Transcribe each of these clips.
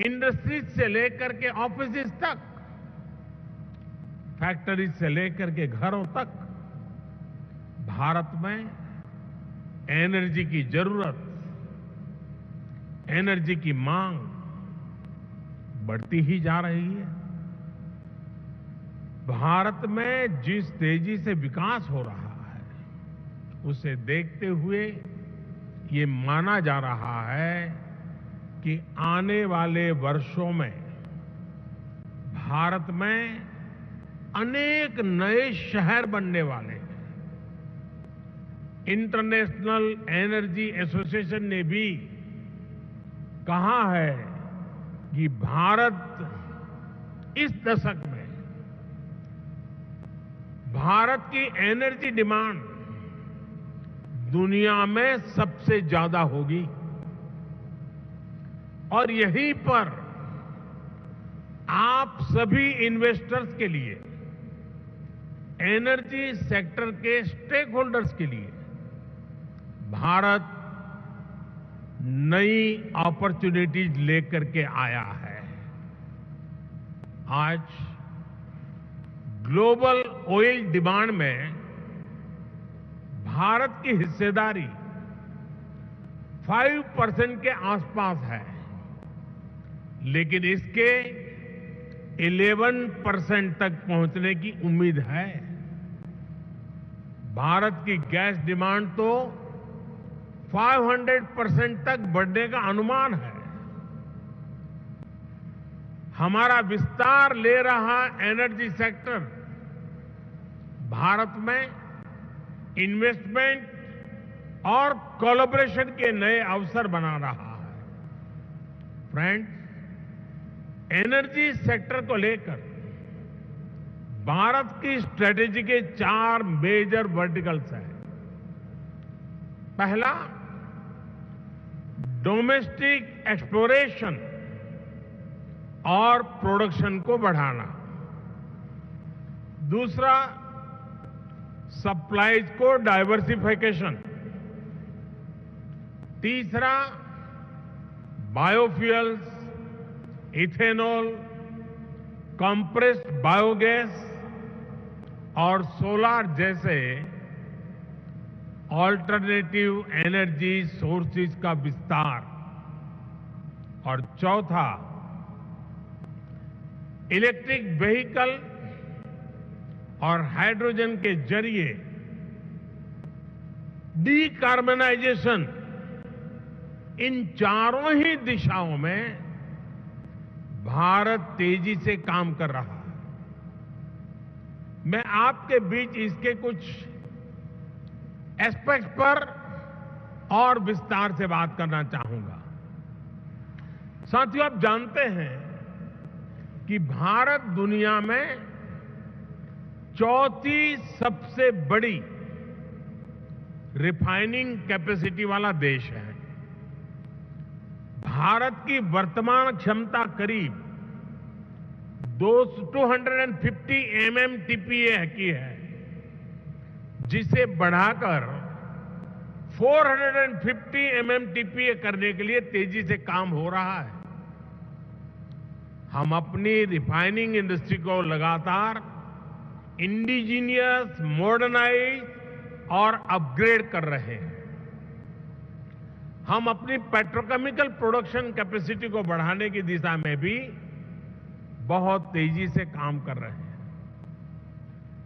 Industries से लेकर के ऑफिसेज तक, फैक्ट्रीज से लेकर के घरों तक भारत में एनर्जी की जरूरत, एनर्जी की मांग बढ़ती ही जा रही है। भारत में जिस तेजी से विकास हो रहा है, उसे देखते हुए ये माना जा रहा है कि आने वाले वर्षों में भारत में अनेक नए शहर बनने वाले हैं। इंटरनेशनल एनर्जी एसोसिएशन ने भी कहा है कि भारत इस दशक में भारत की एनर्जी डिमांड दुनिया में सबसे ज्यादा होगी और यहीं पर आप सभी इन्वेस्टर्स के लिए, एनर्जी सेक्टर के स्टेक होल्डर्स के लिए भारत नई अपॉर्चुनिटीज लेकर के आया है। आज ग्लोबल ऑयल डिमांड में भारत की हिस्सेदारी 5% के आसपास है, लेकिन इसके 11% तक पहुंचने की उम्मीद है। भारत की गैस डिमांड तो 500% तक बढ़ने का अनुमान है। हमारा विस्तार ले रहा एनर्जी सेक्टर भारत में इन्वेस्टमेंट और कोलैबोरेशन के नए अवसर बना रहा है। फ्रेंड्स, एनर्जी सेक्टर को लेकर भारत की स्ट्रेटेजी के 4 मेजर वर्टिकल्स हैं। पहला, डोमेस्टिक एक्सप्लोरेशन और प्रोडक्शन को बढ़ाना। दूसरा, सप्लाईज को डाइवर्सिफिकेशन। तीसरा, बायोफ्यूल्स, इथेनॉल, कंप्रेस्ड बायोगैस और सोलार जैसे ऑल्टरनेटिव एनर्जी सोर्सेज का विस्तार। और चौथा, इलेक्ट्रिक व्हीकल और हाइड्रोजन के जरिए डीकार्बनाइजेशन। इन चारों ही दिशाओं में भारत तेजी से काम कर रहा है। मैं आपके बीच इसके कुछ एस्पेक्ट पर और विस्तार से बात करना चाहूंगा। साथियों, आप जानते हैं कि भारत दुनिया में चौथी सबसे बड़ी रिफाइनिंग कैपेसिटी वाला देश है। भारत की वर्तमान क्षमता करीब 250 MMTPA की है, जिसे बढ़ाकर 450 MMTPA करने के लिए तेजी से काम हो रहा है। हम अपनी रिफाइनिंग इंडस्ट्री को लगातार इंडिजीनियस, मॉडर्नाइज और अपग्रेड कर रहे हैं। हम अपनी पेट्रोकेमिकल प्रोडक्शन कैपेसिटी को बढ़ाने की दिशा में भी बहुत तेजी से काम कर रहे हैं।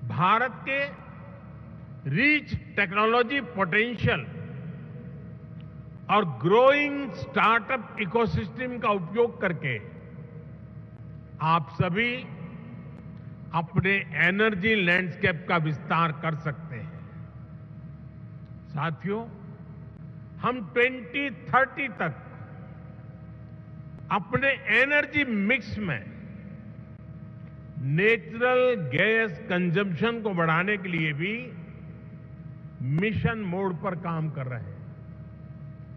भारत के रिच टेक्नोलॉजी पोटेंशियल और ग्रोइंग स्टार्टअप इकोसिस्टम का उपयोग करके आप सभी अपने एनर्जी लैंडस्केप का विस्तार कर सकते हैं। साथियों, हम 2030 तक अपने एनर्जी मिक्स में नेचुरल गैस कंजम्पशन को बढ़ाने के लिए भी मिशन मोड पर काम कर रहे हैं।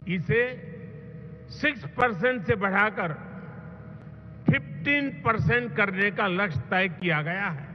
इसे 6% से बढ़ाकर 15% करने का लक्ष्य तय किया गया है।